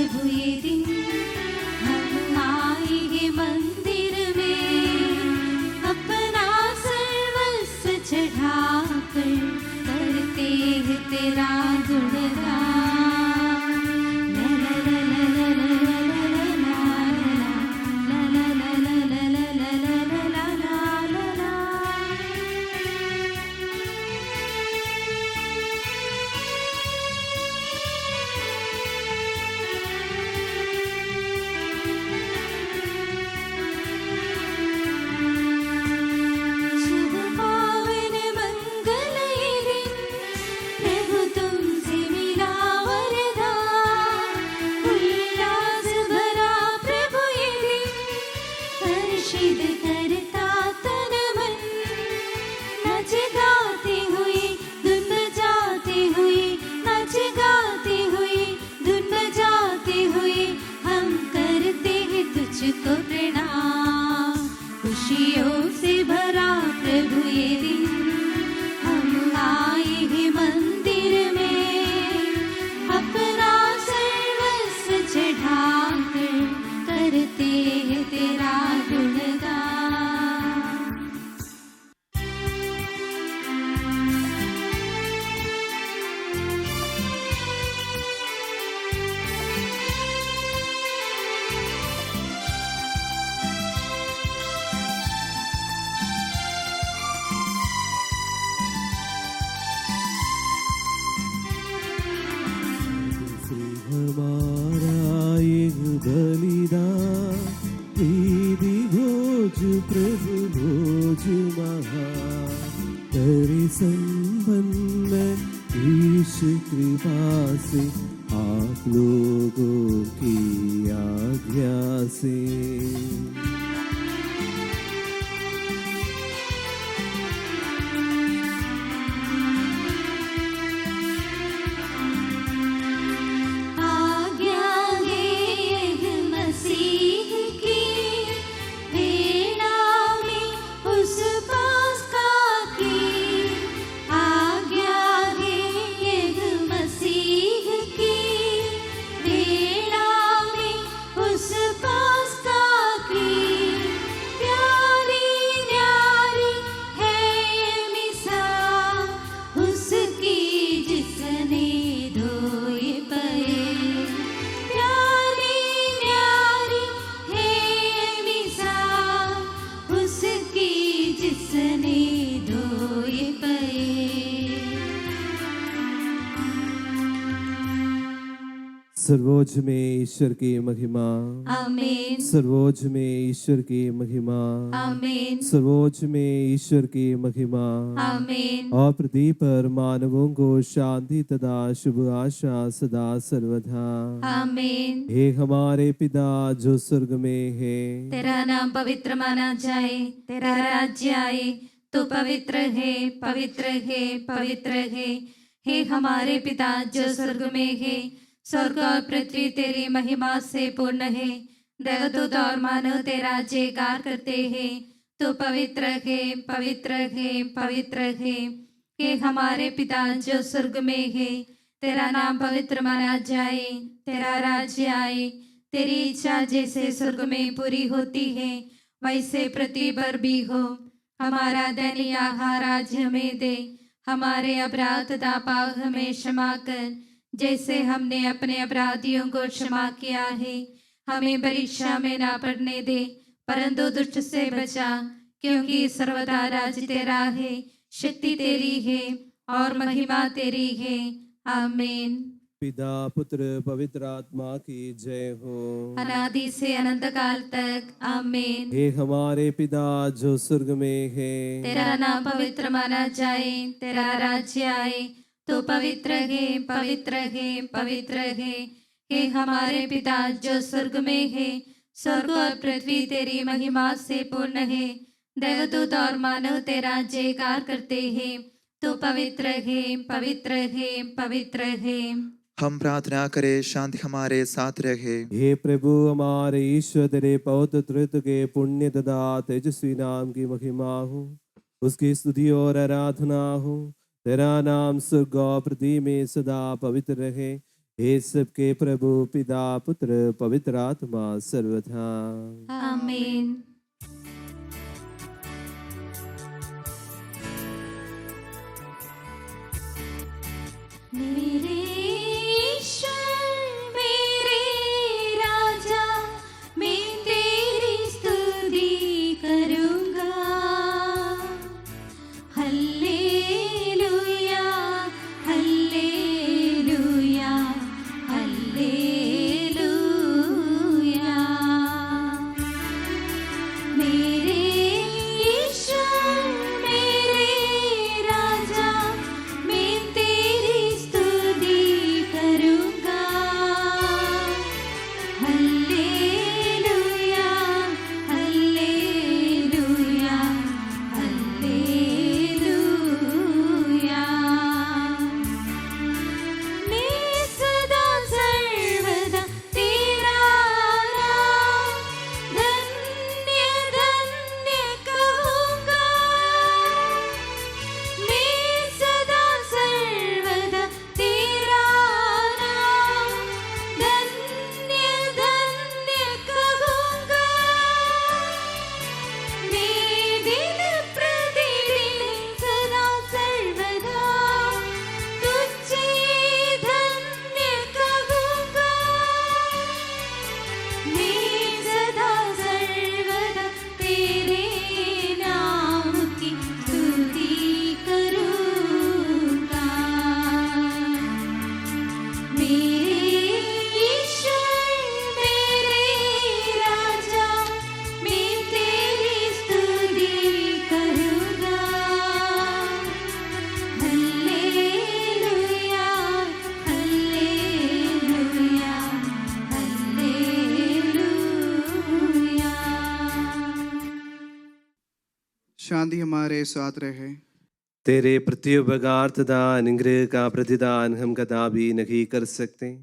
प्रभु ये दिन हम आएंगे मंदिर में, अपना सर्वस्व चढ़ाकर करते हैं तेरा गुणगान। सर्वोच्च में ईश्वर की महिमा, आमीन। सर्वोच्च में ईश्वर की महिमा, आमीन। सर्वोच्च में ईश्वर की महिमा, आमीन। और पृथ्वी पर मानवों को शांति तथा शुभ आशा सदा सर्वदा। आमीन। हे हमारे पिता जो स्वर्ग में है, तेरा नाम पवित्र माना जाए, तेरा राज्य आए, तो पवित्र है, पवित्र है, पवित्र है। हे हमारे पिता जो स्वर्ग में है, स्वर्ग और पृथ्वी तेरी महिमा से पूर्ण है। देवदूत और मानव तेरा जयकार करते हैं, तो पवित्र है, पवित्र है, पवित्र है। हे हमारे पिता जो स्वर्ग में है, तेरा नाम पवित्र माना जाए, तेरा राज्य आए, तेरी इच्छा जैसे स्वर्ग में पूरी होती है वैसे पृथ्वी पर भी हो। हमारा दैनिक आहार आज हमें दे, हमारे अपराध तथा पाप हमें क्षमा कर, जैसे हमने अपने अपराधियों को क्षमा किया है। हमें परीक्षा में ना पड़ने दे, परंतु दुष्ट से बचा, क्योंकि सर्वदा राज्य तेरा है, शक्ति तेरी है और महिमा तेरी है। आमीन। पिता पुत्र पवित्र आत्मा की जय हो, अनादि से अनंत काल तक। आमीन। हे हमारे पिता जो स्वर्ग में है, तेरा नाम पवित्र माना जाए, तेरा राज्य आए, तो पवित्र है, पवित्र है, पवित्र है। हे हमारे पिता जो स्वर्ग में है, स्वर्ग और पृथ्वी तेरी महिमा से पूर्ण है। देवदूत और मानव तेरा जयकार करते हैं, तो पवित्र है, पवित्र है, पवित्र है। हम प्रार्थना करें, शांति हमारे साथ रहे। हे प्रभु हमारे ईश्वर, तेरे पवित्र त्रित्व के पुण्य तथा तेजस्वी नाम की महिमा हो, उसकी स्तुति और आराधना हो। तेरा नाम स्वर्ग और पृथ्वी में सदा पवित्र रहे। हे सबके प्रभु पिता पुत्र पवित्र आत्मा सर्वथा। आमीन। मेरे ईश्वर मेरे राजा, मैं तेरी स्तुति करूँगा। Hallelujah hallelujah hallelujah. मेरे ईश्वर मेरे राजा, मैं तेरी स्तुति करूँगा। Hallelujah hallelujah hallelujah. मैं सदा सर्वदा तेरा नाम धन्य धन्य कहूँगा। मैं सदा सर्वदा तेरा नाम धन्य धन्य कहूँगा। मैं दिन प्रतिदिन सदा सर्वदा तुझे धन्य कहूँगा। मैं सदा सर्वदा तेरे नाम की स्तुति करूँगा। मेरे ईश्वर मेरे राजा, मैं तेरी स्तुति करूँगा। Hallelujah hallelujah hallelujah. शांति हमारे साथ रहे। तेरे प्रत्युपकार तथा अनुग्रह का प्रतिदान हम कदापि नहीं कर सकते।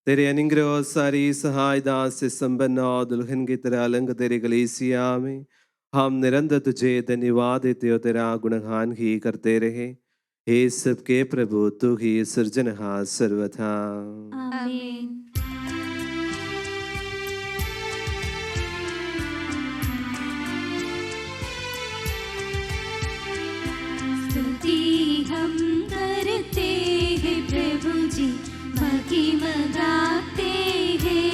तेरे अनुग्रह और सारी सहायता से संपन्न और दुल्हन की तरह अलंग तेरे कलीसिया में हम निरंतर तुझे धन्यवाद देते और तेरा गुणगान ही करते रहे। हे सबके प्रभु तू ही सृजनहार सर्वथा। आमीन। स्तुति हम करते हैं प्रभु जी, महिमा गाते हैं।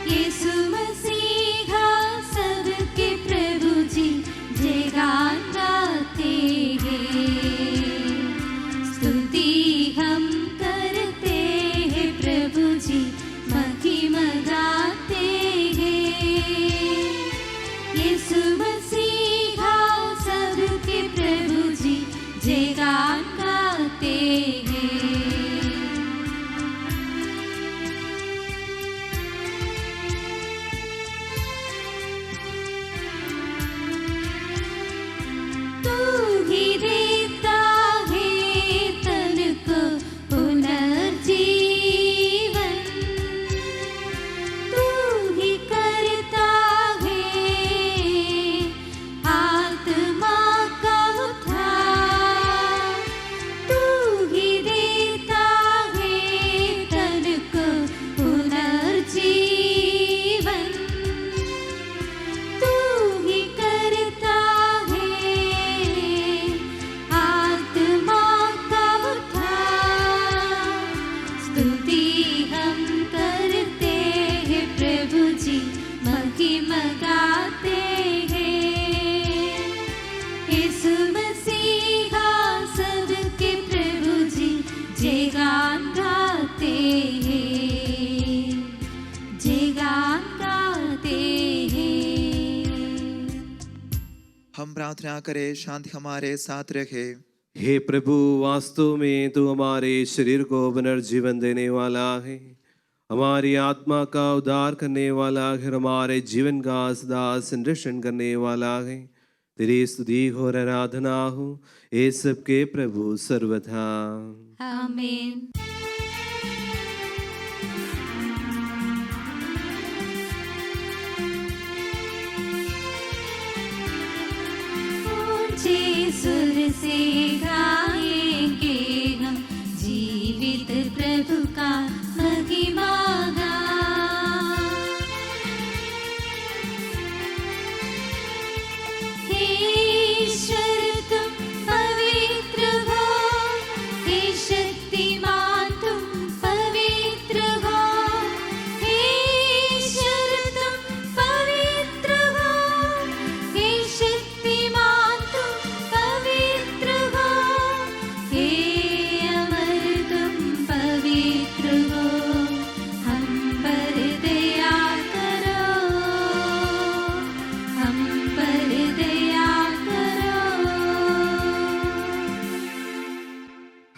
यीशु मसीहा सबके प्रभु जी, जयगान गाते हैं। स्तुति हम करते हैं प्रभु जी, महिमा गाते हैं। यीशु मसीहा सबके प्रभु जी, जयगान गाते हैं। तू ही देता है तन को पुनर्जीवन, तू ही करता है आत्मा का उद्धार। तू ही देता है तन को पुनर्जीवन, तू ही करता है आत्मा का उद्धार। स्तुति हम करते हैं प्रभु जी, महिमा गाते हैं। यीशु मसीहा सबके प्रभु जी, जयगान गाते हैं, जयगान गाते हैं। हम प्रार्थना करें शांति हमारे साथ रहे। हे प्रभु वास्तव में तू हमारे शरीर को पुनर्जीवन देने वाला है, हमारी आत्मा का उद्धार करने वाला है, हमारे जीवन का सदा संरक्षण करने वाला है। तेरी स्तुति और आराधना हो ये सबके प्रभु सर्वथा। आमीन। ऊंचे सुर से गाएंगे हम जीवित प्रभु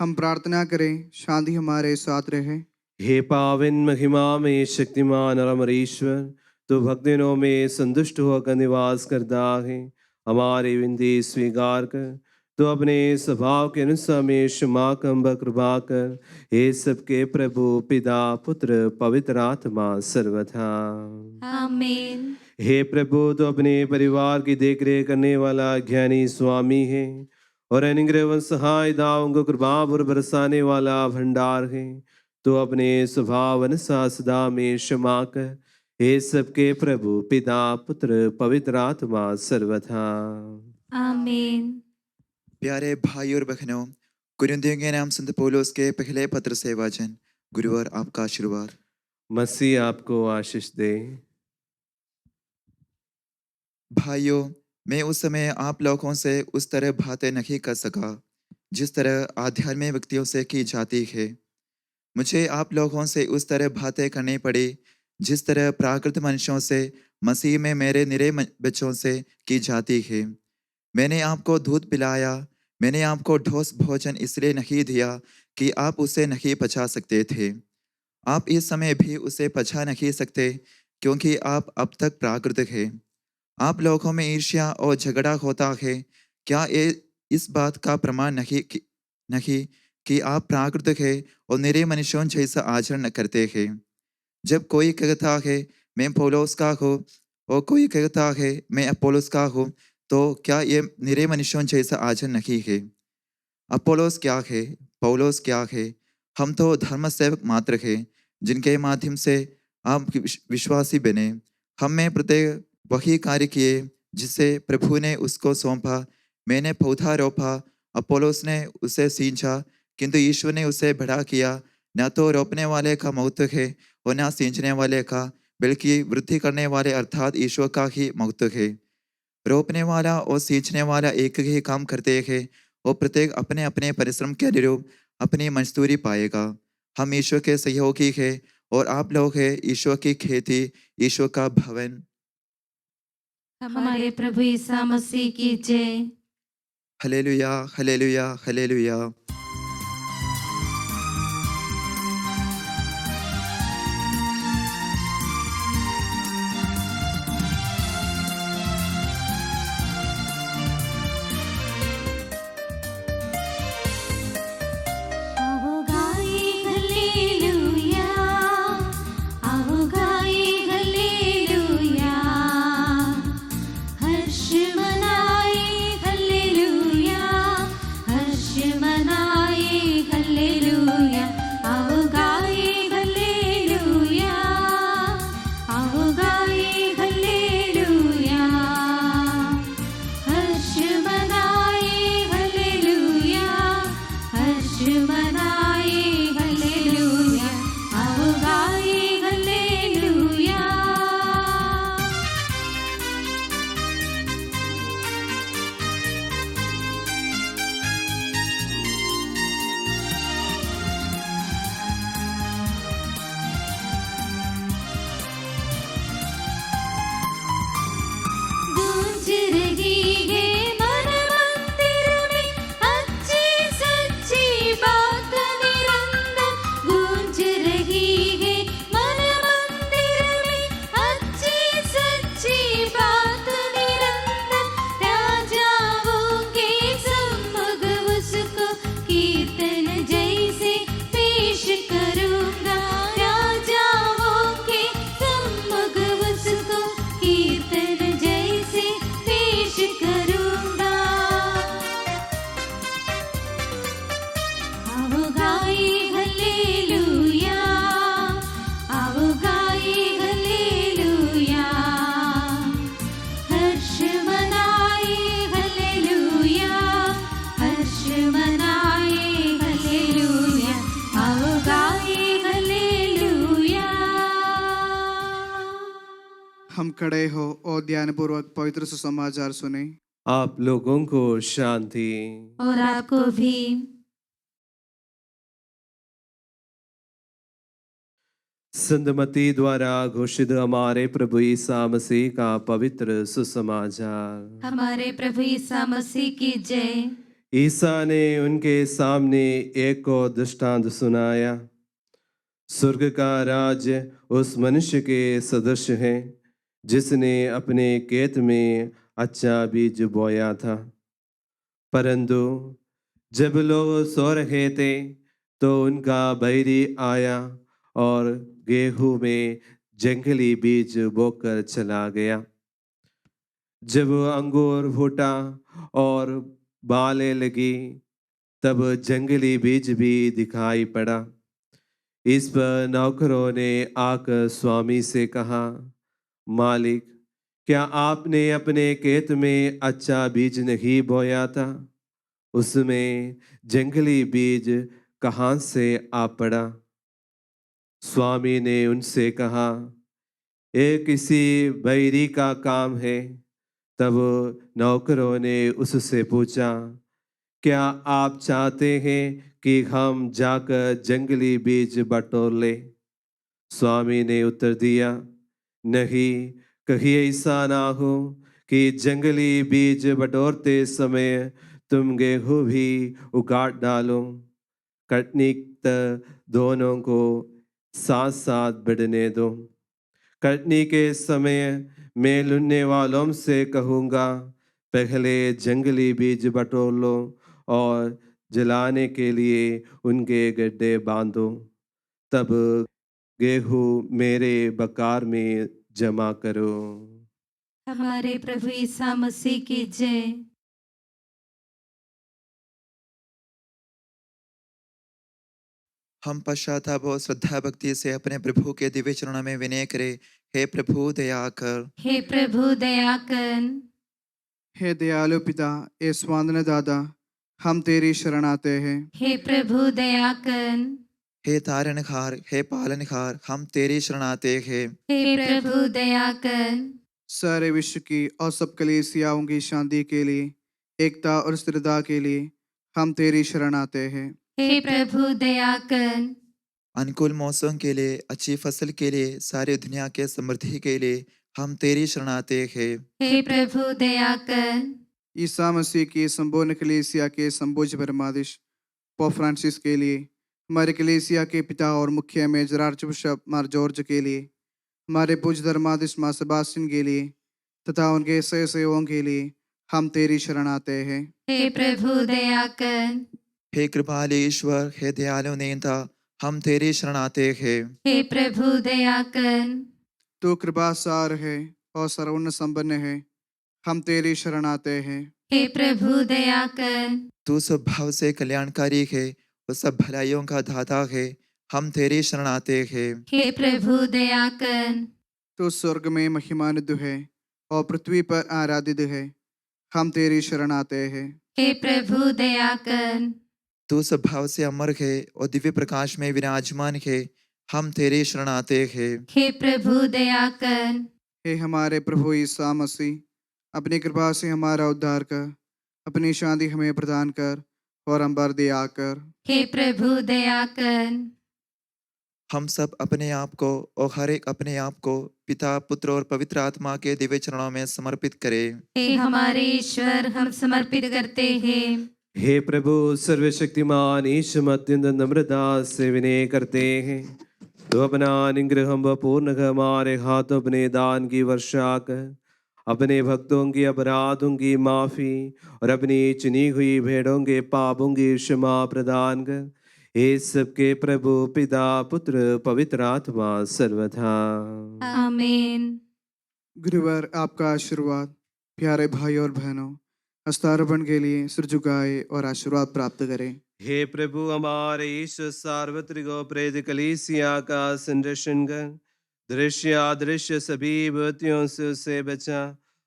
हम प्रार्थना करें, शांति हमारे साथ रहे। हे पावन महिमा में शक्तिमान और अमरीश्वर, तो भक्तजनों में संतुष्ट होकर निवास करता है, हमारी विनती स्वीकार कर। तो अपने स्वभाव के अनुसार में क्षमा कृपा कर, हे सबके प्रभु पिता पुत्र पवित्र आत्मा सर्वथा। आमीन। हे प्रभु, तो अपने परिवार की देखरेख करने वाला ज्ञानी स्वामी है और अनुग्रह व सहायताओं को कृपा पर बरसाने वाला भंडार है। तो अपने स्वभाव अनुसार सदा में क्षमा कर, हे सबके प्रभु पिता पुत्र पवित्र आत्मा सर्वथा। आमीन। प्यारे भाई और बहनों, कुरिन्थियों के नाम संत पौलुस के पहले पत्र से वचन। गुरुवार आपका आशीर्वाद। मसीह आपको आशीष दे। भाइयों, मैं उस समय आप लोगों से उस तरह बातें नहीं कर सका जिस तरह आध्यात्मिक व्यक्तियों से की जाती है। मुझे आप लोगों से उस तरह बातें करनी पड़ी जिस तरह प्राकृत मनुष्यों से मसीह में मेरे निरे बच्चों से की जाती है। मैंने आपको दूध पिलाया, मैंने आपको ठोस भोजन इसलिए नहीं दिया कि आप उसे नहीं पचा सकते थे। आप इस समय भी उसे पचा नहीं सकते क्योंकि आप अब तक प्राकृतिक हैं। आप लोगों में ईर्ष्या और झगड़ा होता है। क्या ये इस बात का प्रमाण नहीं कि आप प्राकृतिक है और निरे मनुष्यों जैसा आचरण करते हैं? जब कोई कहता है मैं पौलुस का हूँ और कोई कहता है मैं अपोलोस का हूँ, तो क्या ये निरे मनुष्यों जैसा आचरण नहीं है? अपोलोस क्या है, पौलुस क्या है? हम तो धर्म सेवक मात्र हैं जिनके माध्यम से आप विश्वासी बने। हम में प्रत्येक वही कार्य किए जिसे प्रभु ने उसको सौंपा। मैंने पौधा रोपा, अपोलोस ने उसे सींचा, किंतु ईश्वर ने उसे बड़ा किया। न तो रोपने वाले का महत्व है और न सींचने वाले का, बल्कि वृद्धि करने वाले अर्थात ईश्वर का ही महत्व है। रोपने वाला और सींचने वाला एक ही काम करते हैं और प्रत्येक अपने अपने परिश्रम के अनुरूप अपनी मजदूरी पाएगा। हम ईश्वर के सहयोगी हैं और आप लोग हैं ईश्वर की खेती, ईश्वर का भवन। हमारे प्रभु ईसा मसीह की जय। Hallelujah, hallelujah, hallelujah. आओ गाए हालेलुया, आओ गाए हालेलुया, हर्ष मनाए हालेलुया, हर्ष मनाए हालेलुया। आओ गाए हालेलुया, आओ गाए हालेलुया, हर्ष मनाए हालेलुया, हर्ष मनाए हालेलुया। आओ गाए हालेलुया। गूंज रही है मन मंदिर में अच्छी सच्ची बात निरंतर। गूंज रही है मन मंदिर में अच्छी सच्ची बात निरंतर। राजाओं के सम्मुख उसको कीर्तन जैसे पेश करूंगा। राजाओं के सम्मुख उसको कीर्तन जैसे पेश करूंगा। आओ गाए हालेलुया, आओ गाए हालेलुया, हर्ष मनाए हालेलुया, हर्ष मनाए हालेलुया। आओ गाए हालेलुया। हम खड़े हो और ध्यानपूर्वक पवित्र सुसमाचार सुने। आप लोगों को शांति। और आपको भी। संतमती द्वारा घोषित हमारे प्रभु ईसा मसीह का पवित्र सुसमाचार। हमारे प्रभु ईसा मसीह की जय। ईसा ने उनके सामने एक और दृष्टांत सुनाया। स्वर्ग का राज्य उस मनुष्य के सदृश है जिसने अपने खेत में अच्छा बीज बोया था। परंतु जब लोग सो रहे थे तो उनका बैरी आया और गेहूं में जंगली बीज बोकर चला गया। जब अंगूर फूटा और बालें लगी तब जंगली बीज भी दिखाई पड़ा। इस पर नौकरों ने आकर स्वामी से कहा, मालिक, क्या आपने अपने खेत में अच्छा बीज नहीं बोया था? उसमें जंगली बीज कहाँ से आ पड़ा? स्वामी ने उनसे कहा, ये किसी बैरी का काम है। तब नौकरों ने उससे पूछा, क्या आप चाहते हैं कि हम जाकर जंगली बीज बटोर ले? स्वामी ने उत्तर दिया, नहीं, कहीं ऐसा ना हो कि जंगली बीज बटोरते समय तुम गेहूं भी उगाड़ डालो। कटनी तक दोनों को साथ साथ बढ़ने दो। कटनी के समय मैं लुनने वालों से कहूँगा, पहले जंगली बीज बटोर लो और जलाने के लिए उनके गड्ढे बांधो। तब गेहूं मेरे बकार में जमा करो। हमारे प्रभु ईसा मसीह की जय। हम पश्चाताप और श्रद्धा भक्ति से अपने प्रभु के दिव्य चरणों में विनय करें। हे प्रभु दया कर। हे प्रभु दया कर। हे दयालु पिता, ए स्वांदन दादा, हम तेरी शरण आते हैं। हे प्रभु दया कर। हे तारनहार, हे पालनहार, हम तेरी शरण आते हैं। हे प्रभु दया कर। सारे विश्व की और सब कलीसियाओं की शांति के लिए, एकता और स्थिरता के लिए हम तेरी शरण आते हैं। हे प्रभु दया कर। अनुकूल मौसम के लिए, अच्छी फसल के लिए, सारी दुनिया के समृद्धि के लिए हम तेरी शरण आते हैं। हे प्रभु दया कर। ईसा मसीह की संपूर्ण कलीसिया के संबोज परमादिश पोप फ्रांसिस के लिए, हमारे कलीसिया के पिता और मुख्य मेजर आर्चबिशप मार जॉर्ज के लिए, हमारे पूज्य धर्माधीश मां सेबास्टियन के लिए तथा उनके सह सेवकों के लिए हम तेरी शरण आते हैं। हे प्रभु दया कर। हे कृपालु ईश्वर, हे दयालु नेता, हम तेरी शरण आते हैं। हे प्रभु दया कर। तू कृपासार है और सर्वन्न संपन्न है, हम तेरी शरण आते हैं। हे प्रभु दया कर। तू स्वभाव से कल्याणकारी है और सब भलाइयों का दाता है, हम तेरी शरण आते हैं। हे प्रभु दया कर। तू स्वर्ग में महिमानित है और पृथ्वी पर आराधित है, हम तेरी शरण आते हैं। हे प्रभु दया कर। तू स्वभाव से अमर है और दिव्य प्रकाश में विराजमान है, हम तेरी शरण आते हैं। हे प्रभु दया कर। हे हमारे प्रभु ईसा मसीह, अपनी कृपा से हमारा उद्धार कर, अपनी शांति हमें प्रदान कर और हम पर दया कर। हे प्रभु दया कर। हम सब अपने आप को और हर एक अपने आप को पिता, पुत्र और पवित्र आत्मा के दिव्य चरणों में समर्पित करें। हे हमारे ईश्वर, हम समर्पित करते हैं। हे प्रभु सर्वशक्तिमान ईश, हम अत्यंत नम्रता से विनय करते हैं। तो अपना अनुग्रह हम पूर्ण हमारे हाथों अपने दान की वर्षा कर अपने भक्तों की अपराधों की माफी और अपनी चुनी हुई भेड़ों के पापों की क्षमा प्रदान कर। हे सबके प्रभु पिता, पुत्र, पवित्र आत्मा सर्वथा। आमीन। गुरुवर, आपका आशीर्वाद प्यारे भाई और बहनों अस्तारोपण के लिए सिर झुकाए और आशीर्वाद प्राप्त करें। हे प्रभु हमारे ईश्वर, सार्वत्रिक और प्रेरित कलीसिया का संरक्षण कर, दृश्य अदृश्य सभी विपत्तियों से उसे बचा,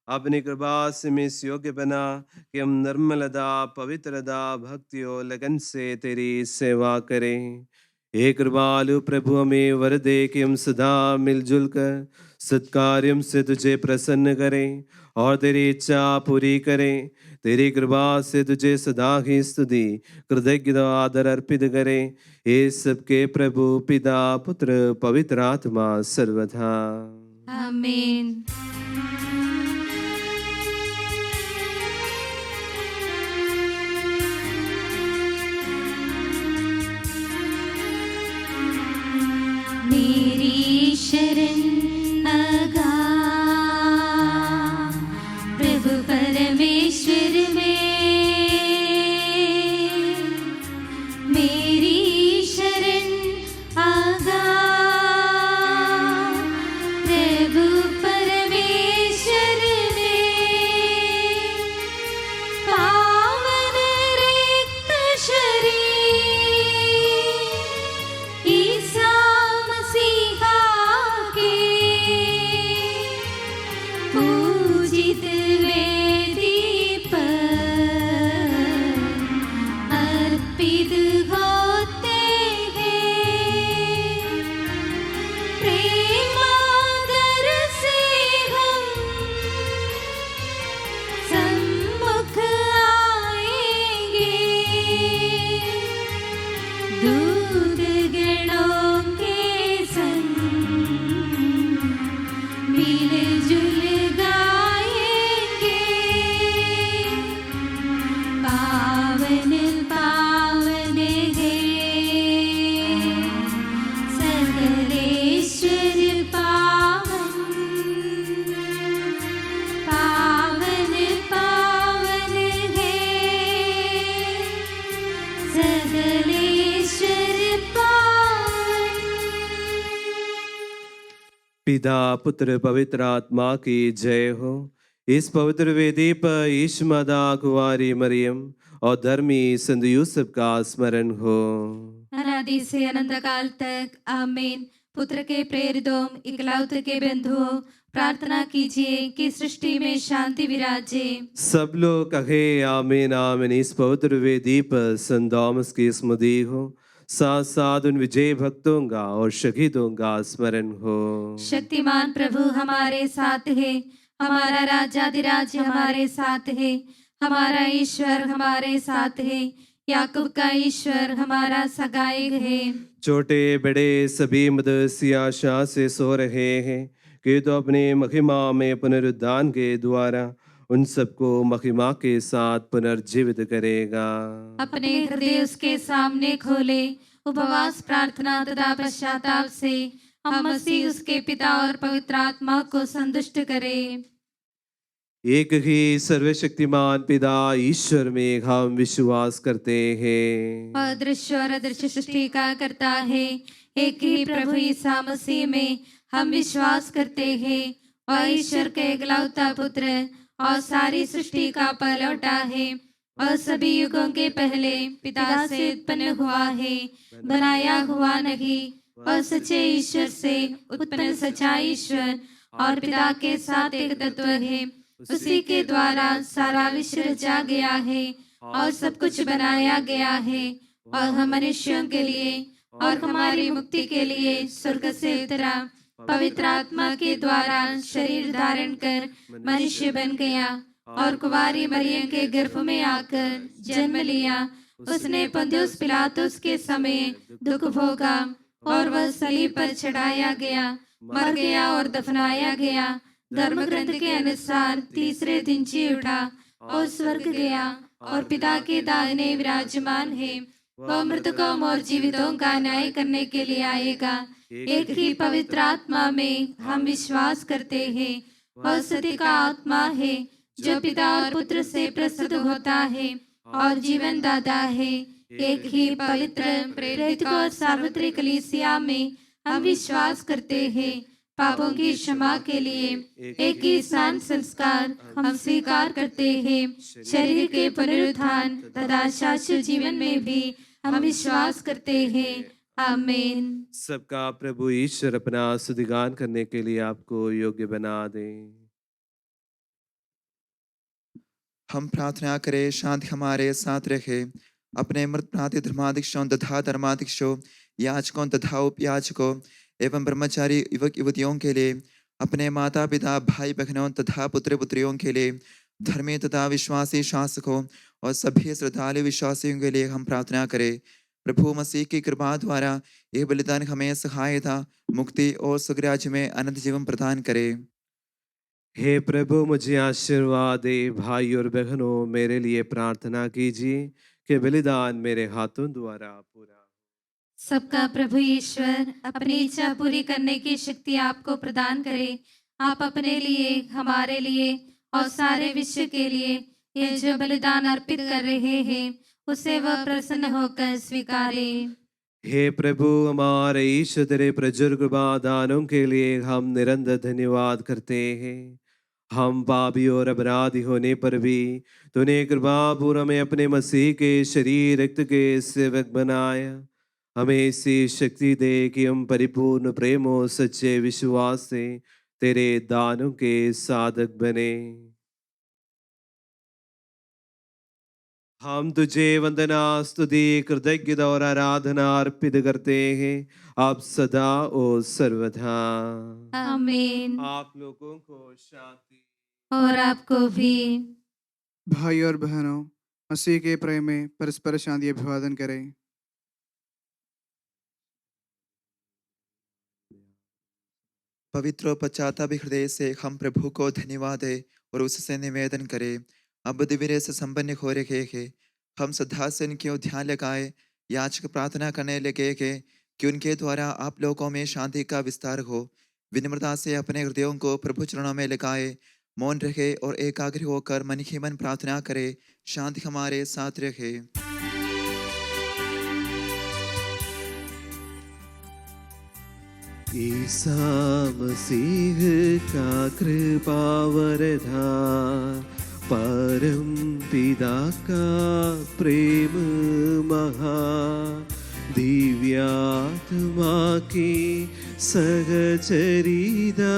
अपनी कृपा से मिस योग्य बना कि हम निर्मलता, पवित्रता, भक्ति और लगन से तेरी सेवा करें। हे कृपालु प्रभु, हमें वर दे कि हम सदा मिलजुल कर सत्कार्यों से तुझे प्रसन्न करें और तेरी इच्छा पूरी करें। तेरी कृपा से तुझे सदा ही स्तुति, कृतज्ञता, आदर अर्पित करें। हे सबके प्रभु पिता, पुत्र, पवित्र आत्मा सर्वथा। आमीन। पिता पुत्र पवित्र आत्मा की जय हो। इस पवित्र वेदी पर यीशु माता कुंवारी मरियम और धर्मी संत यूसुफ का स्मरण हो। अनादि से अनंत काल तक आमीन। पुत्र के प्रेरितों इकलौते के बंधुओं, प्रार्थना कीजिए कि सृष्टि में शांति विराजे। सब लोग कहे आमीन आमीन। इस पवित्र वेदी पर संत थॉमस की स्मृति हो, साथ साथ उन विजय भक्तों का और शहीदों का स्मरण हो। शक्तिमान प्रभु हमारे साथ है, हमारा राजाधिराज हमारे साथ है, हमारा ईश्वर हमारे साथ है, याकूब का ईश्वर हमारा सगाई है। छोटे बड़े सभी मदरसी आशा से सो रहे हैं कि तो अपने महिमा में पुनरुद्धान के द्वारा उन सबको महिमा के साथ पुनर्जीवित करेगा। अपने हृदय उसके सामने खोले, उपवास प्रार्थना तथा पश्चाताप से हम मसीह उसके पिता और पवित्र आत्मा को संतुष्ट करें। एक ही सर्वशक्तिमान पिता ईश्वर में हम विश्वास करते हैं। अदृश्य और अदृश्य सृष्टि का करता है, एक ही प्रभु ईसा मसीह में हम विश्वास करते हैं और ईश्वर के इकलौता पुत्र और सारी सृष्टि का पलौटा है और सभी युगों के पहले पिता से उत्पन्न हुआ है, बनाया हुआ नहीं, और सच्चे ईश्वर से उत्पन्न सच्चा ईश्वर और पिता के साथ एक तत्व है। उसी के द्वारा सारा विश्व रचा गया है और सब कुछ बनाया गया है, और हम मनुष्यों के लिए और हमारी मुक्ति के लिए स्वर्ग से उतरा, पवित्र आत्मा के द्वारा शरीर धारण कर मनुष्य बन गया और कुंवारी मरियम के गर्भ में आकर जन्म लिया। उसने पुन्तियुस पिलातुस के समय दुख भोगा और वह सलीब पर चढ़ाया गया, मर गया और दफनाया गया। धर्म ग्रंथ के अनुसार तीसरे दिन जी उठा और स्वर्ग गया और पिता के दाहिने विराजमान है। वह मृतकों और जीवितों का न्याय करने के लिए आएगा। एक ही पवित्र आत्मा में हम विश्वास करते हैं। वह सत्य का आत्मा है जो पिता और पुत्र से प्रस्तुत होता है और जीवन दाता है। एक ही पवित्र प्रेरित और सार्वत्रिक कलीसिया में हम विश्वास करते हैं। पापों की क्षमा के लिए एक ही स्नान संस्कार हम स्वीकार करते हैं। शरीर के पुनरुत्थान तथा शाश्वत जीवन में भी हम विश्वास करते हैं। आमीन। सबका प्रभु ईश्वर अपना स्तुतिगान करने के लिए आपको योग्य बना दे। हम प्रार्थना करें, शांति हमारे साथ रहे। अपने मृत प्राति धर्माध्यक्षों तथा धर्माध्यक्षों, याजकों तथा उपयाजकों एवं ब्रह्मचारी युवक युवतियों के लिए, अपने माता पिता भाई बहनों तथा पुत्र पुत्रियों के लिए, धर्मी तथा विश्वासी शासकों और सभी श्रद्धालु विश्वासियों के लिए हम प्रार्थना करें। प्रभु मसीह की कृपा द्वारा यह बलिदान हमें सहायता, मुक्ति और सुखराज्य में अनंत जीवन प्रदान करे। हे प्रभु, मुझे आशीर्वाद दे। भाई और बहनों, मेरे लिए प्रार्थना कीजिए कि बलिदान मेरे हाथों द्वारा पूरा। सबका प्रभु ईश्वर अपनी इच्छा पूरी करने की शक्ति आपको प्रदान करे। आप अपने लिए, हमारे लिए और सारे विश्व के लिए ये जो बलिदान अर्पित कर रहे हैं, उसे वह प्रसन्न होकर स्वीकारे। हे प्रभु, हमारे ईश्वर, तेरे प्रचुर कृपा दानों के लिए हम निरंतर धन्यवाद करते हैं। हम पापी और अपराधी होने पर भी तूने कृपा पूर्व में अपने मसीह के शरीर रक्त के सेवक बनाया। हमें ऐसी शक्ति दे कि हम परिपूर्ण प्रेम और सच्चे विश्वास से तेरे दानों के साधक बने। हम तुझे वंदना, स्तुति, कृतज्ञता और आराधना अर्पित करते हैं, आप सदा और सर्वदा। आमीन। आप लोगों को शांति। और आपको भी। भाई और बहनों, मसीह के प्रेम में परस्पर शांति अभिवादन करें। पवित्र और पश्चातापी हृदय से हम प्रभु को धन्यवाद दें और उससे निवेदन करें। अब दिव्य से संपन्न हो रहे हैं, हम श्रद्धा से इनकी ध्यान लगाए, याचक प्रार्थना करने लगे कि उनके द्वारा आप लोगों में शांति का विस्तार हो। विनम्रता से अपने हृदयों को प्रभु चरणों में लगाए, मौन रहे और एकाग्र होकर मन ही मन प्रार्थना करे। शांति हमारे साथ रहे। ईसा मसीह का कृपा वरदान, परम पिता का प्रेम महा, दिव्यात्मा की सहचरिता,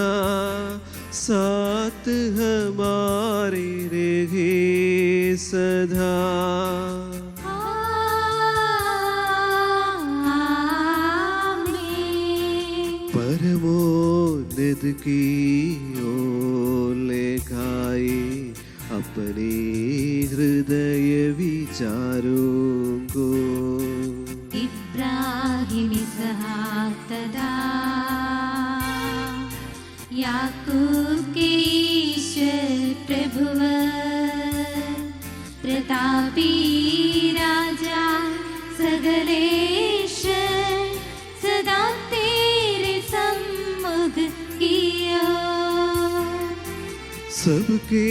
साथ हमारे रहे सदा। परमोन्नत की ओर लेखाए अपने हृदय विचारों को, इब्राहिम इसहाक तथा याकूब के ईश्वर प्रभुवर, प्रतापी राजा सगलेश्वर, सदा तेरे सम्मुख कियो। सबके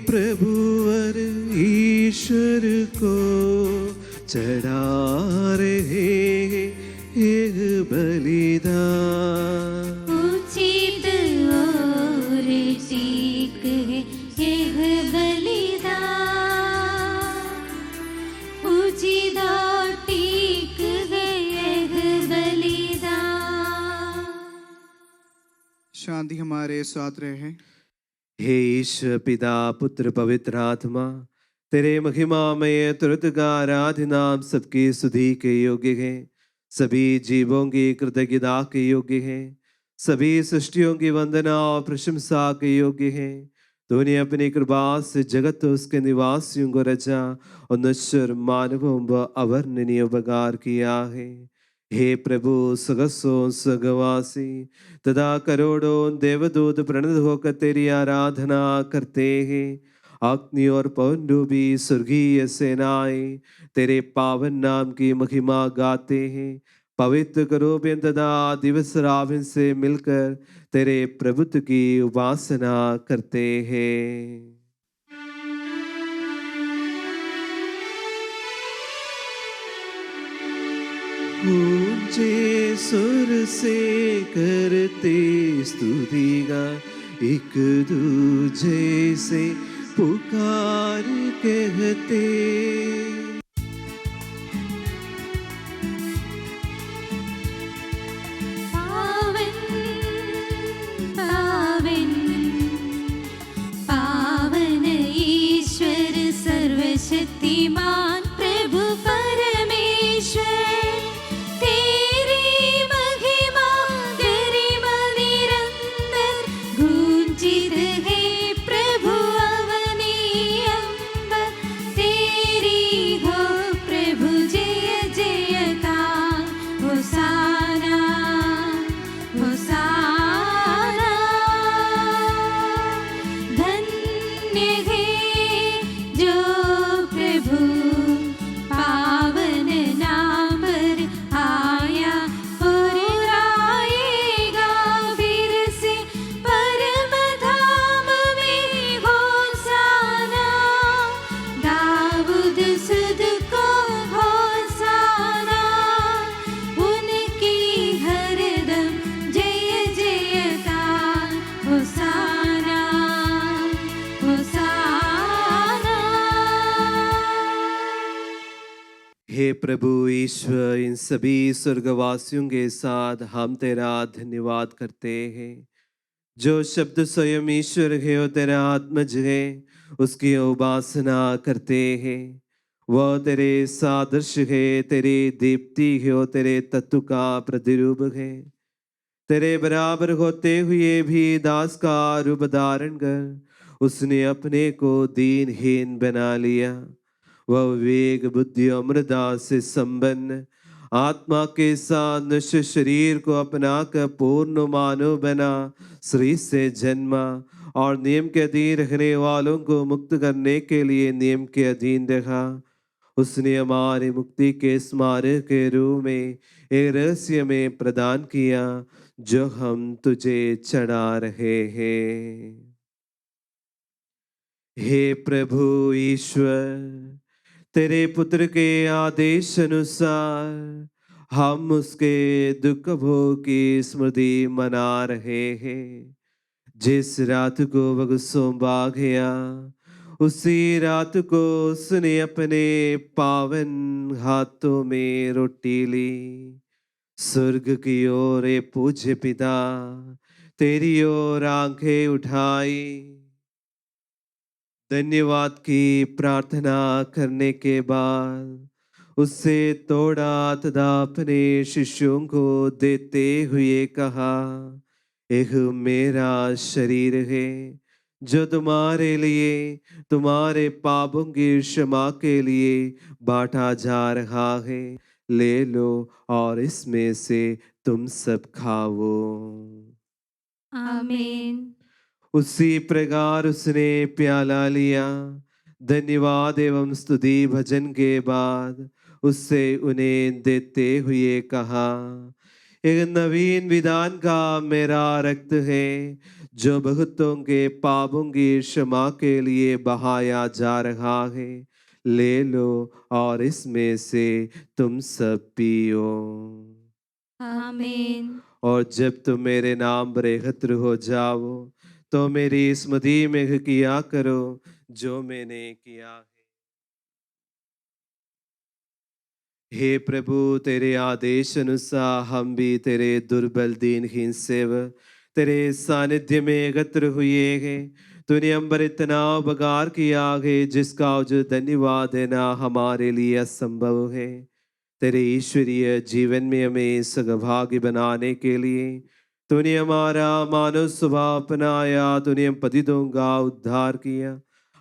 प्रभुवर ईश्वर को चढ़ा रहे एक बलिदान, उचित और ठीक है यह बलिदान, उचित और ठीक है यह बलिदान। शांति हमारे साथ रहे। हे ईश्वर पिता पुत्र पवित्र आत्मा, तेरे महिमामय तुरंत का आराध्य नाम सबकी स्तुति के योग्य है, सभी जीवों की कृतज्ञता के योग्य है, सभी सृष्टियों की वंदना और प्रशंसा के योग्य है। तूने अपनी कृपा से जगत उसके निवासियों को रचा और नश्वर मानवों व अवर्णनीय उपकार किया है। हे प्रभु, सगसों सगवासी तथा करोड़ों देवदूत प्रणत होकर तेरी आराधना करते हैं। अग्नि और पौंडुबी स्वर्गीय सेनाएं तेरे पावन नाम की महिमा गाते हैं। पवित्र करूबियन तथा दिवस राविन से मिलकर तेरे प्रभुत्व की उपासना करते हैं। ऊंचे सुर से करते स्तुतिगा, एक दूजे से पुकार कहते। पावन पावन पावन ईश्वर सर्वशक्तिमान प्रभु परमेश्वर, तेरी महिमा गरिमा निरंतर गूंजित है प्रभु अवनी अंबर, तेरी हो प्रभु जय जयकार, होसाना होसाना। धन्य है जो प्रभु पावन नाम पर आया और आएगा फिर से परम धाम में, होसाना दाऊद सुध को होसाना, उनकी हरदम जय जयकार, होसाना होसाना। हे प्रभु ईश्वर, इन सभी स्वर्गवासियों के साथ हम तेरा धन्यवाद करते हैं। जो शब्द स्वयं ईश्वर है और तेरा आत्मज है, उसकी उपासना करते हैं। वह तेरे सादृश्य है, तेरी दीप्ति है और तेरे तत्व का प्रतिरूप है। तेरे बराबर होते हुए भी दास का रूप धारण कर उसने अपने को दीनहीन बना लिया। वह विवेक बुद्धि और मृदा से संपन्न आत्मा के साथ नश्वर शरीर को अपना कर पूर्ण मानव बना, स्त्री से जन्मा और नियम के अधीन रहने वालों को मुक्त करने के लिए नियम के अधीन रखा। उसने हमारी मुक्ति के स्मारक के रूप में एक रहस्य में प्रदान किया, जो हम तुझे चढ़ा रहे हैं। हे प्रभु ईश्वर, तेरे पुत्र के आदेश अनुसार हम उसके दुख भोग की स्मृति मना रहे हैं। जिस रात को वह सौंपा गया, उसी रात को उसने अपने पावन हाथों में रोटी ली, स्वर्ग की ओर ए पूज्य पिता तेरी ओर आंखें उठाई, धन्यवाद की प्रार्थना करने के बाद उससे तोड़ा तथा अपने शिष्यों को देते हुए कहा, यह मेरा शरीर है जो तुम्हारे लिए तुम्हारे पापों की क्षमा के लिए बांटा जा रहा है। ले लो और इसमें से तुम सब खाओ। आमीन। उसी प्रकार उसने प्याला लिया, धन्यवाद एवं स्तुति भजन के बाद उससे उन्हें देते हुए कहा, एक नवीन विधान का मेरा रक्त है जो बहुतों के पापों की क्षमा के लिए बहाया जा रहा है। ले लो और इसमें से तुम सब पियो। आमीन। और जब तुम मेरे नाम पर एकत्र हो जाओ तो मेरी स्मृति में किया करो जो मैंने किया है। हे प्रभु, तेरे आदेश अनुसार हम भी तेरे दुर्बल दीनहीन सेवक तेरे सानिध्य में एकत्र हुए हैं। तूने हम पर इतना उपकार किया है जिसका जो धन्यवाद देना हमारे लिए असंभव है। तेरे ईश्वरीय जीवन में हमें सहभागी बनाने के लिए तूने हमारा मानव स्वभाव अपनाया, तूने हम पतितों का उद्धार किया,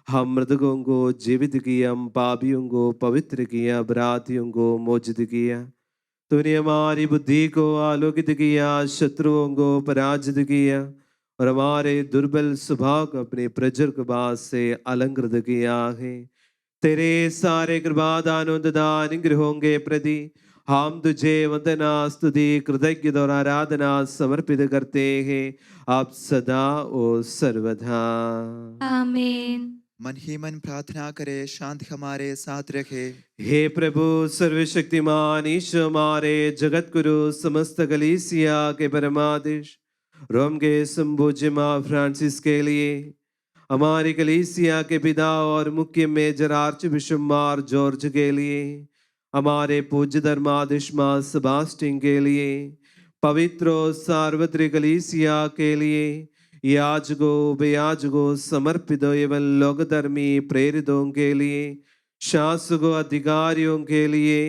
हम मृतकों को जीवित किया, हम पापियों को पवित्र किया, अपराधियों को मोचित किया। तूने हमारी बुद्धि को आलोकित किया, शत्रुओं को पराजित किया और हमारे दुर्बल स्वभाव को अपने प्रज्वल कृपा से अलंकृत किया है। तेरे सारे कृपादानों तथा अनुग्रहों के प्रति हम तुझे वंदना स्तुति कृतज्ञता और आराधना समर्पित करते हैं, आप सदा और सर्वदा। आमीन। मन ही मन प्रार्थना करे, शांति हमारे साथ रखे। हे प्रभु सर्वशक्तिमान ईश्वर, हमारे जगत गुरु समस्त कलीसिया के परमाधीश रोम के संपूज्य मां फ्रांसिस के लिए, हमारी कलीसिया के पिता और मुख्य मेजर आर्चबिशप मार जॉर्ज के लिए, हमारे पूज्य धर्माधीश मां सेबास्टियन के लिए, पवित्र और सार्वत्रिक कलीसिया के लिए, याजकों बेयाजकों समर्पित एवं लोकधर्मी प्रेरितों के लिए, शासकों अधिकारियों के लिए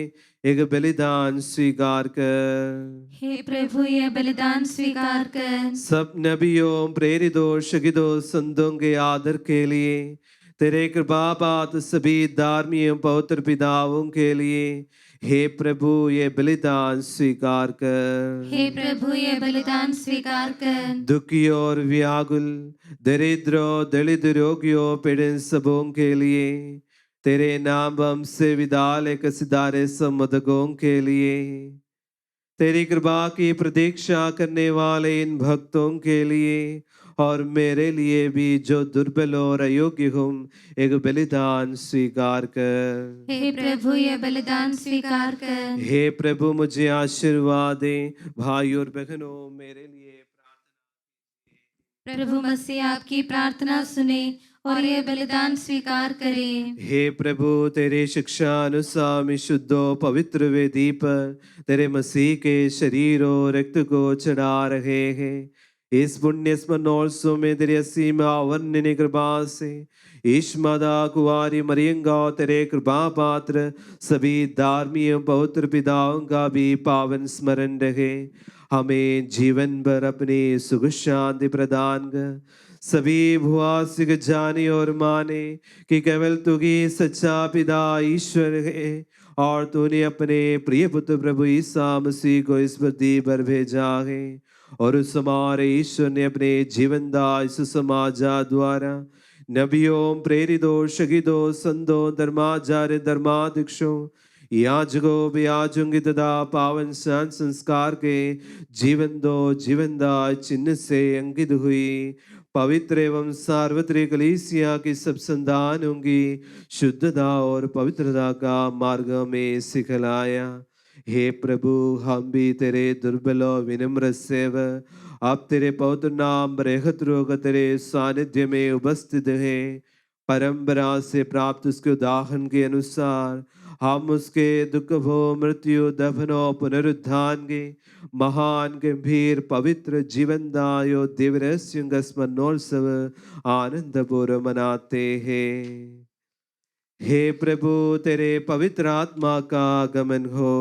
एक बलिदान स्वीकार कर। हे प्रभु, यह बलिदान स्वीकार कर। सब नबियों प्रेरितों शहीदों संतों के आदर के लिए, तेरे कृपा पात्र सभी धार्मिक पवित्र पिताओं के लिए, हे प्रभु ये बलिदान स्वीकार कर। हे प्रभु, यह बलिदान स्वीकार कर। दुखियों और व्याकुल दरिद्रों दलित रोगियों पीड़ित सबों के लिए, तेरे नाम हमसे विदाले कसिदारे सम्मतकों के लिए, तेरी कृपा की प्रतीक्षा करने वाले इन भक्तों के लिए और मेरे लिए भी जो दुर्बल और अयोग्य हूँ, एक बलिदान स्वीकार कर। हे प्रभु, यह बलिदान स्वीकार कर। हे प्रभु मुझे आशीर्वाद दे। भाई और बहनों मेरे लिए प्रभु मसीह आपकी प्रार्थना सुने और यह बलिदान स्वीकार करे। हे प्रभु तेरे शिक्षा अनुसार मैं शुद्ध और पवित्र वेदी पर तेरे मसीह के शरीर और रक्त को चढ़ा रहे हैं। इस पुण्य स्मरणोत्सव में तेरे असीम अवर्णनीय कृपा से ईश्मादा कुंवारी मरियंगा और तेरे कृपा पात्र सभी धार्मिक पवित्र पिताओं का भी पावन स्मरण रहे। हमें जीवन भर अपनी सुख शांति प्रदान कर। सभी भुआसिक जाने और माने कि केवल तू ही सच्चा पिता ईश्वर है और तूने अपने प्रिय पुत्र प्रभु ईसा मसीह को इस पृथ्वी पर भेजा है और उस हमारे ईश्वर ने अपने जीवन दास समाजा द्वारा नबियों प्रेरितों शहीदों संतों धर्माचार्य धर्माध्यक्षों याजकों व्याजुंगी तथा पावन स्नान संस्कार के जीवन दा चिन्ह से अंकित हुई पवित्र एवं सार्वत्रिक कलीसिया की सब संतानों की शुद्धता और पवित्रता का मार्ग में सिखलाया। हे प्रभु, हम भी तेरे दुर्बल और विनम्र सेवक अब तेरे पवित्र नाम बरहत रोग तेरे सानिध्य में उपस्थित है। परंपरा से प्राप्त उसके उदाहरण के अनुसार हम उसके दुख भो मृत्यु दफन और पुनरुत्थान के महान गंभीर पवित्र जीवनदायो दिव्य स्मरणोत्सव आनंद पूर्व मनाते हैं। हे प्रभु, तेरे पवित्र आत्मा का आगमन हो।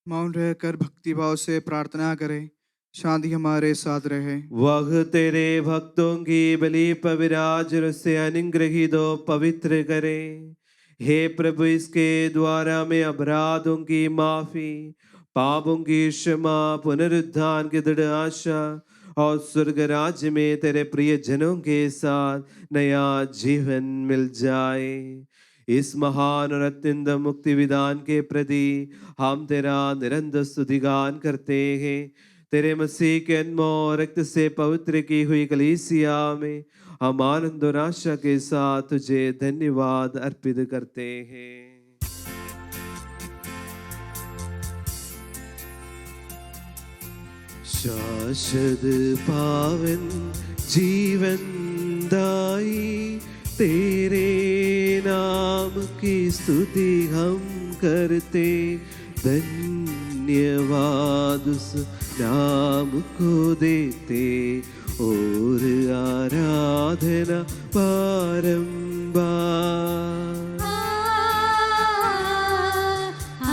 मौन रहकर भक्तिभाव से प्रार्थना करें। शांति हमारे साथ रहे। वह तेरे भक्तों की बलि पर विराज से अनुग्रहित हो पवित्र करे। हे प्रभु, इसके द्वारा में अपराधों की माफी, पापों की क्षमा, पुनरुद्धान की दृढ़ आशा और स्वर्ग राज्य में तेरे प्रिय जनों के साथ नया जीवन मिल जाए। इस महान और अत्यंत मुक्ति विधान के प्रति हम तेरा निरंतर स्तुतिगान करते हैं। तेरे मसीह के अनमोल रक्त से पवित्र की हुई कलीसिया में हम आनंद और आशा के साथ तुझे धन्यवाद अर्पित करते हैं। शाश्वत पावन जीवन दाई तेरे नाम की स्तुति हम करते। धन्यवाद उस नाम को देते और आराधना बारंबार।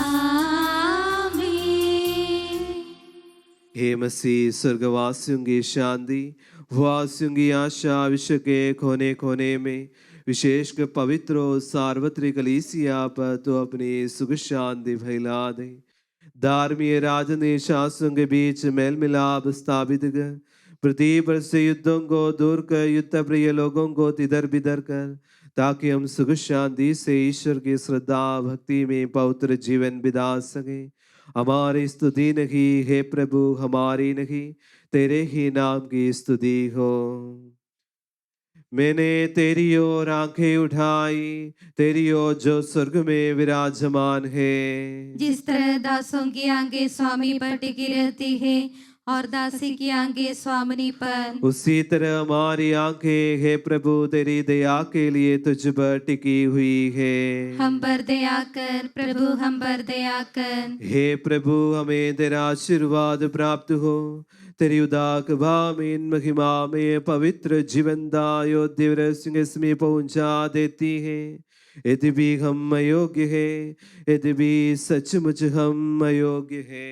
आमीन। हे मसीह, स्वर्गवासियों की शांति, वासियों की आशा, विश्व के कोने कोने में विशेषकर पवित्र और सार्वत्रिक कलीसिया पर तो अपनी सुख शांति फैला दे। धार्मीय राजनीय शासकों के बीच मेल मिलाप स्थापित कर पृथ्वी पर से युद्धों को दूर कर युद्ध प्रिय लोगों को तिधर बिधर कर, ताकि हम सुख शांति से ईश्वर की श्रद्धा भक्ति में पवित्र जीवन बिता सके। हमारी स्तुति नहीं हे प्रभु, हमारी नहीं, तेरे ही नाम की स्तुति हो। मैंने तेरी ओर आंखें उठाई, तेरी ओर जो स्वर्ग में विराजमान है। जिस तरह दासों की आंखें स्वामी पर टिकी रहती है और दासी की आंखें स्वामिनी पर, उसी तरह हमारी आंखें हे प्रभु तेरी दया के लिए तुझ पर टिकी हुई है। हम पर दया कर प्रभु, हम पर दया कर। हे प्रभु, हमें तेरा आशीर्वाद प्राप्त हो। तेरी उदाक भामीन महिमा में पवित्र जीवनदायो दिव्य सिंह में पहुंचा देती है। यदि भी हम अयोग्य है, यदि भी सचमुच हम अयोग्य है।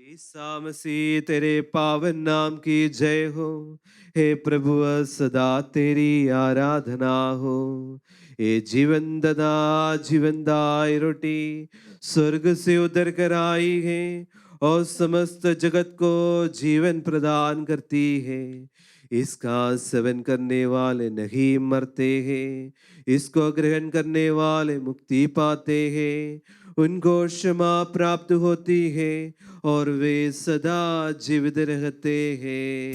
ईसा मसीह, तेरे पावन नाम की जय हो। हे प्रभु, सदा तेरी आराधना हो। ये जीवनदायी रोटी स्वर्ग से उतर कर आई है और समस्त जगत को जीवन प्रदान करती है। इसका सेवन करने वाले नहीं मरते हैं, इसको ग्रहण करने वाले मुक्ति पाते हैं। उनको क्षमा प्राप्त होती है और वे सदा जीवित रहते हैं।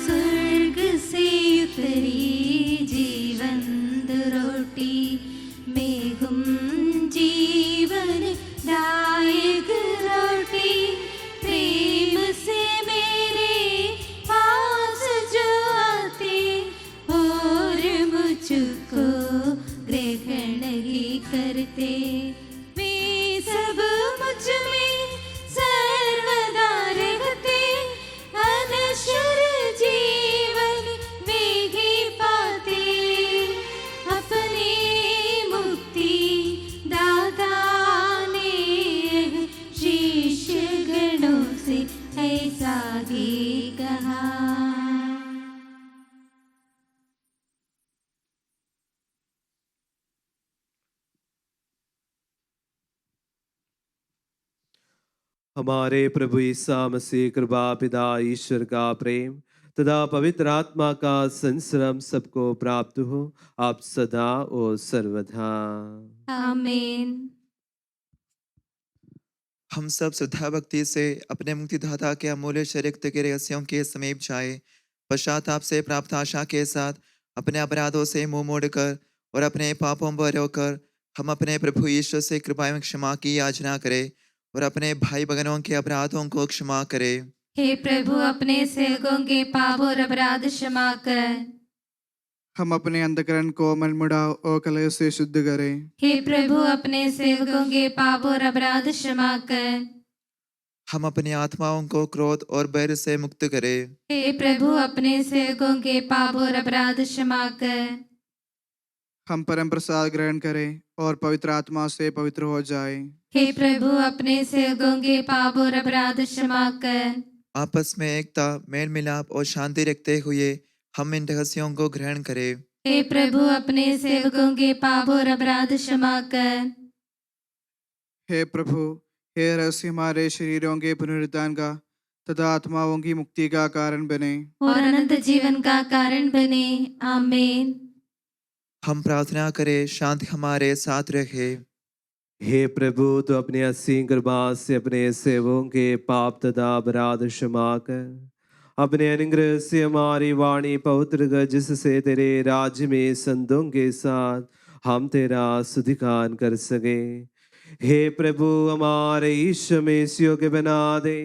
स्वर्ग से उतरी जीवंत रोटी, मैं हूँ जीवन दायक रोटी। प्रेम से मेरे पास जो आते और मुझको ग्रहण ही करते, वे सब मुझ में सर्वदा रहते। अनश्वर जीवन वे ही पाते, अपनी मुक्ति दाता ने शीश गणों से ऐसा ही कहा। हमारे प्रभु ईसा मसीह कृपा पिता ईश्वर का प्रेम तथा पवित्र आत्मा का संश्रम सबको प्राप्त हो, आप सदा और सर्वदा। आमीन। हम सब श्रद्धा भक्ति से अपने मुक्तिदाता के अमूल्य शरीर के रहस्यों के समीप जाए। पश्चाताप से प्राप्त आशा के साथ अपने अपराधों से मुंह मोड़कर और अपने पापों पर रोकर हम अपने प्रभु यीशु से कृपा एवं क्षमा की याचना करें और अपने भाई बहनों के अपराधों को क्षमा करें। हे प्रभु, अपने सेवकों के पाप और अपराध क्षमा कर। हम अपने अंधकरण को मनमुड़ाव और कलह से शुद्ध करें। हे प्रभु, अपने सेवकों के पाप और अपराध क्षमा कर। हम अपनी आत्माओं को क्रोध और बैर से मुक्त करें। हे प्रभु, अपने सेवकों के पाप और अपराध क्षमा कर। हम परम प्रसाद ग्रहण करें और पवित्र आत्मा से पवित्र हो जाएं। हे प्रभु, अपने सेवकों के पाप और अपराध क्षमा कर। आपस में एकता, मेल मिलाप और शांति रखते हुए हम इन रहस्यों को ग्रहण करें। हे प्रभु, अपने सेवकों के पाप और अपराध क्षमा कर। हे प्रभु, हे रहस्य हमारे शरीरों के पुनरुत्थान का तथा आत्माओं की मुक्ति का कारण बने और अनंत जीवन का कारण बने। आमीन। हम प्रार्थना करें, शांति हमारे साथ रहे। हे प्रभु, तो अपने असीम कृपा से अपने सेवों के पाप तथा अपराध क्षमा कर अपने अनुग्रह से हमारी वाणी पवित्र कर, जिससे तेरे राज्य में संतों के साथ हम तेरा स्तुतिगान कर सके। हे प्रभु, हमारे ईश्वर में इस योग्य बना दे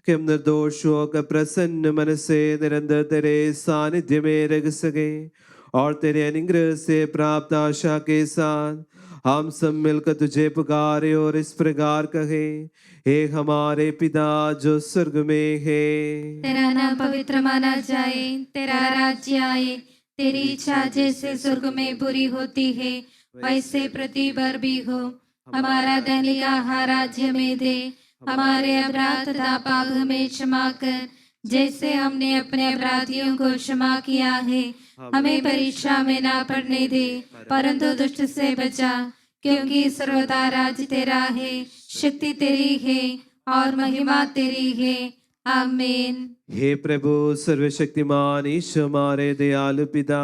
कि हम निर्दोष होकर प्रसन्न मन से निरंतर तेरे सानिध्य में रह सके और तेरे अनुग्रह से प्राप्त आशा के साथ हम सब मिलकर तुझे पुकारे और इस प्रकार कहे, हे हमारे पिता जो स्वर्ग में है, तेरा नाम पवित्र माना जाए, तेरा राज्य आए, तेरी इच्छा जैसे स्वर्ग में पूरी होती है वैसे पृथ्वी पर भी हो। हमारा दैनिक आहार आज हमें दे, हमारे अपराध तथा पाप हमें क्षमा कर, जैसे हमने अपने अपराधियों को क्षमा किया है। हमें परीक्षा में ना पड़ने दे, परंतु दुष्ट से बचा, क्योंकि सर्वदा राज्य तेरा है, शक्ति तेरी है और महिमा तेरी है। आमीन। हे प्रभु सर्वशक्तिमान ईश्वर हमारे दयालु पिता,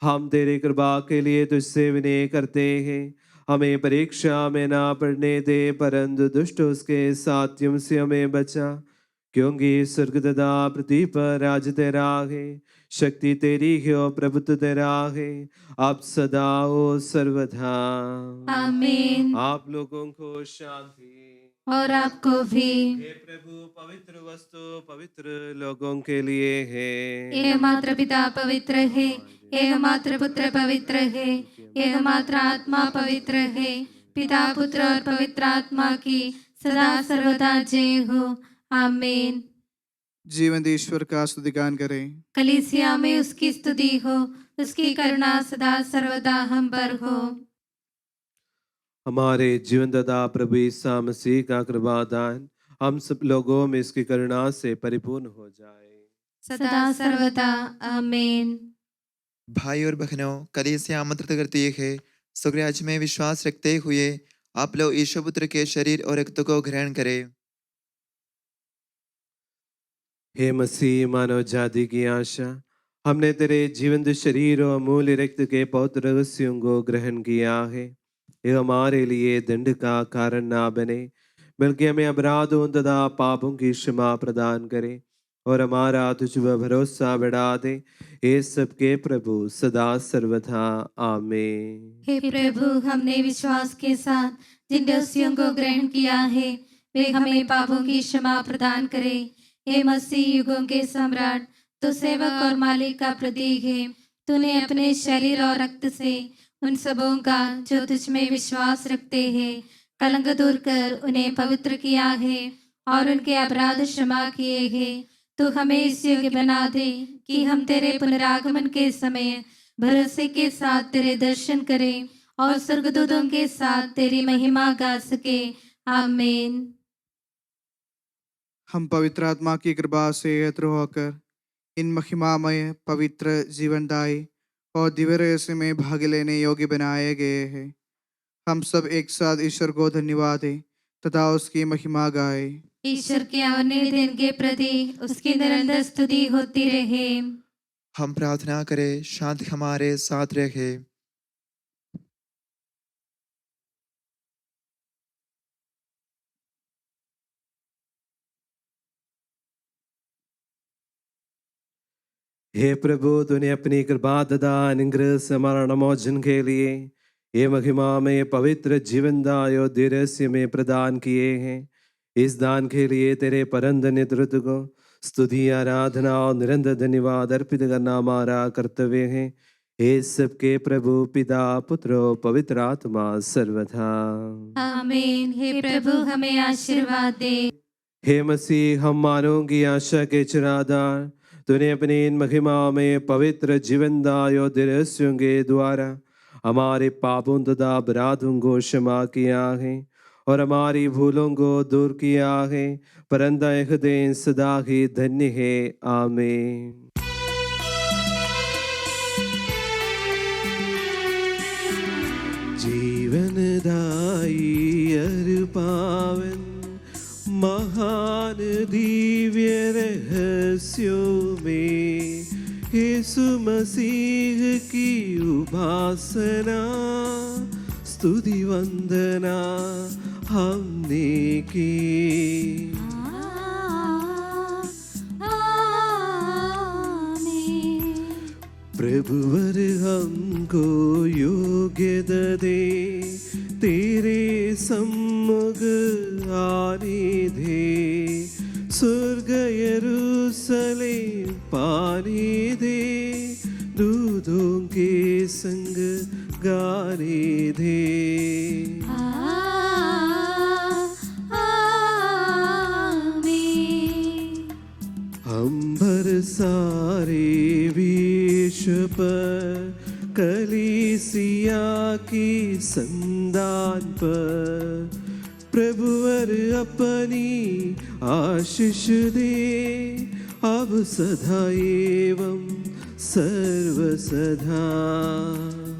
हम तेरे कृपा के लिए तुझसे विनय करते हैं। हमें परीक्षा में ना पड़ने दे, परंतु दुष्ट उसके साथियों से हमें बचा, क्योंकि स्वर्ग तथा पृथ्वी पर राज तेरा है, शक्ति तेरी है और प्रभुत्व तेरा है, अब सदा और सर्वदा। आमीन। आप लोगों को शांति। और आपको भी। हे प्रभु, पवित्र वस्तु पवित्र लोगों के लिए है। एकमात्र पिता पवित्र है, एकमात्र पुत्र पवित्र है, एकमात्र आत्मा पवित्र है। पिता, पुत्र और पवित्र आत्मा की सदा सर्वदा जय हो। आमीन। जीवंत ईश्वर का स्तुतिगान करें। कलीसिया में उसकी स्तुति हो, उसकी करुणा सदा सर्वदा हम पर हो। हमारे जीवनदाता प्रभु यीशु मसीह का कृपादान हम सब लोगों में इसकी करुणा से परिपूर्ण हो जाए। सदा सर्वदा। आमीन। भाई और बहनों, कलीसिया आमंत्रित करती है स्वर्गराज्य में विश्वास रखते हुए आप लोग यीशु पुत्र के शरीर और रक्त को ग्रहण करें। हे मसीह मानव जाति की आशा, हमने तेरे जीवंत शरीर और अमूल्य रक्त के पवित्र रहस्यों को ग्रहण किया है। ये हमारे लिए दंड का कारण ना बने, बल्कि हमें अपराधों तथा पापों की क्षमा प्रदान करे और हमारा तुझ पर भरोसा बढ़ा दे। ये सबके प्रभु सदा सर्वथा आमीन। हे प्रभु, हमने विश्वास के साथ जिन रहस्यों को ग्रहण किया है वे हमें पापों की क्षमा प्रदान करे। हे मसीह युगों के सम्राट, तो सेवक और मालिक का प्रतीक है। तूने अपने शरीर और रक्त से उन सबों का जो तुझ में विश्वास रखते हैं कलंक दूर कर उन्हें पवित्र किया है और उनके अपराध क्षमा किए हैं। तो हमें इस योग्य बना दे कि हम तेरे पुनरागमन के समय भरोसे के साथ तेरे दर्शन करें और स्वर्गदूतों के साथ तेरी महिमा गा सके। आमीन। हम पवित्र आत्मा की कृपा से एकत्र होकर इन महिमामय पवित्र जीवनदायी और दिव्य रहस्य में भाग लेने योग्य बनाए गए हैं। हम सब एक साथ ईश्वर को धन्यवाद दें तथा उसकी महिमा गाए। ईश्वर के अवनीय दिन के प्रति उसकी निरंतर स्तुति होती रहे। हम प्रार्थना करें, शांति हमारे साथ रहे। हे प्रभु, तूने अपनी कृपा तथा अनुग्रह से मरण मोचन के लिए ये महिमा में पवित्र जीवनदाय और धीरस्य में प्रदान किए हैं। इस दान के लिए तेरे परम नेतृत्व को स्तुति, आराधना और निरंतर धन्यवाद अर्पित करना हमारा कर्तव्य है। हे सबके प्रभु, पिता, पुत्र और पवित्र आत्मा सर्वथा। आमीन। हे प्रभु, हमें आशीर्वाद दे। हे मसीह, हम मानव की आशा के चिरादार, तूने अपनी इन महिमा में पवित्र जीवनदाय और धीरस्यों के द्वारा हमारे पापों तथा अपराधों को क्षमा किया है और हमारी भूलों को दूर किया है। परंतु हृदय सदा ही धन्य है। आमीन। जीवनदायी अरु पावन महान दिव्य रहस्यों में यीशु मसीह की उपासना स्तुति वंदना हमने की। प्रभुवर हमको योग्य दे, तेरे सम्मुख आने दे, स्वर्ग यरूशलेम पाने दे, दूतों के संग गाने दे। हम सारे विश्व पर कलीसिया की संदान पर प्रभुवर अपनी आशीष दे, अब सदा एवं सर्व सदा।